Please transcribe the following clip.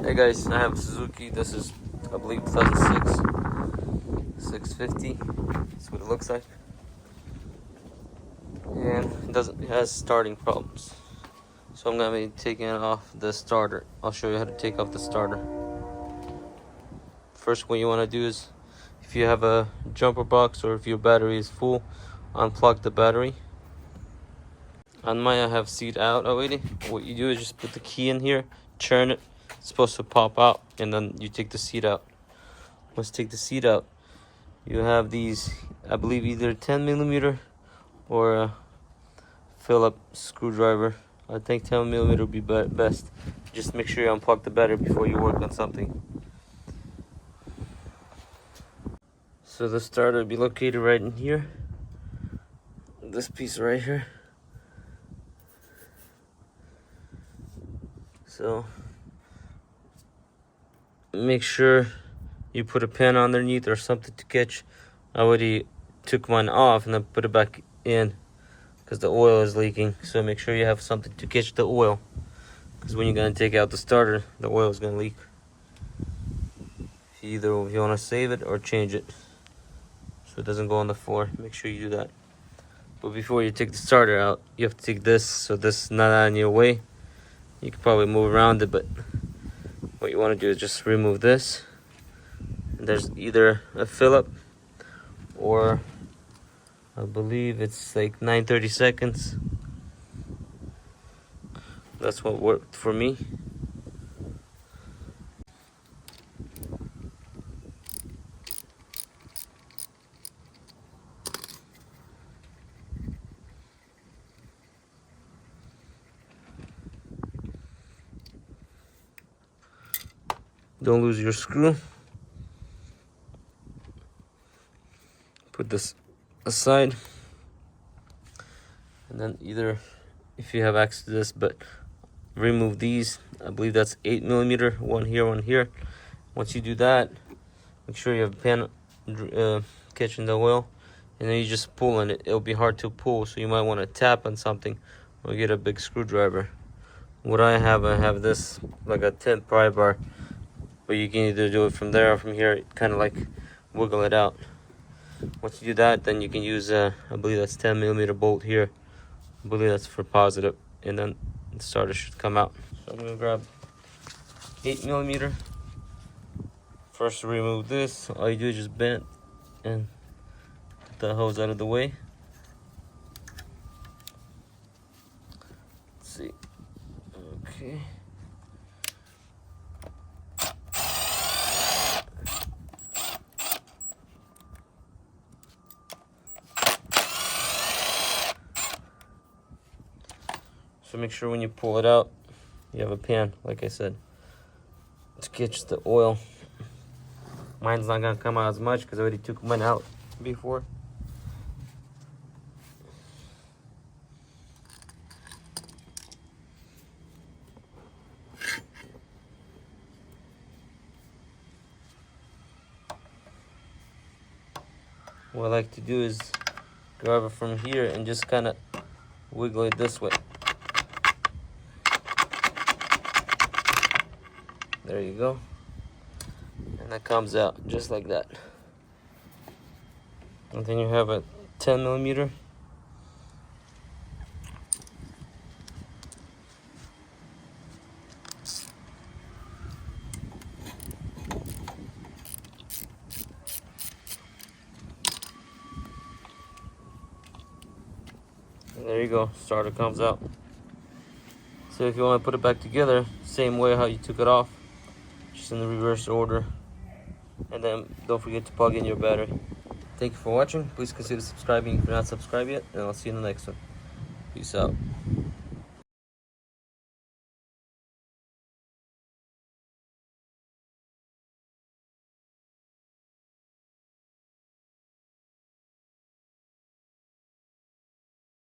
Hey guys, I have Suzuki. This is, I believe, 2006 650. That's what it looks like. And it has starting problems. So I'm gonna be taking it off the starter. I'll show you how to take off the starter. First, what you want to do is, if you have a jumper box or if your battery is full, unplug the battery. On mine, I have seat out already. What you do is just put the key in here, turn it. It's supposed to pop out, and then you take the seat out. Once you take the seat out, you have these, I believe, either 10mm or a Phillips screwdriver. I think 10mm would be best. Just make sure you unplug the battery before you work on something. So the starter will be located right in here. This piece right here. So make sure you put a pen underneath or something to catch. I already took mine off and then put it back in because the oil is leaking. So make sure you have something to catch the oil, because when you're going to take out the starter, the oil is going to leak. Either if you want to save it or change it so it doesn't go on the floor, make sure you do that. But before you take the starter out, you have to take this so this is not in your way. You can probably move around it, but what you want to do is just remove this. And there's either a Phillips or I believe it's like 9/32. That's what worked for me. Don't lose your screw. Put this aside, and then either, if you have access to this, but remove these. I believe that's 8mm, one here, one here. Once you do that, make sure you have a pen catching the oil, and then you just pull on it. It'll be hard to pull, so you might want to tap on something or get a big screwdriver. What I have this like a 10 pry bar, but you can either do it from there or from here, kind of like wiggle it out. Once you do that, then you can use I believe that's 10mm bolt here. I believe that's for positive, and then the starter should come out. So I'm gonna grab 8mm. First, remove this. All you do is just bend and get the hose out of the way. Let's see. Okay. So make sure when you pull it out, you have a pan, like I said, to catch the oil. Mine's not gonna come out as much because I already took mine out before. What I like to do is grab it from here and just kind of wiggle it this way. There you go. And that comes out just like that. And then you have a 10mm. And there you go, starter comes out. So if you want to put it back together, same way how you took it off, just in the reverse order. And then don't forget to plug in your battery. Thank you for watching. Please consider subscribing if you're not subscribed yet, and I'll see you in the next one. Peace out.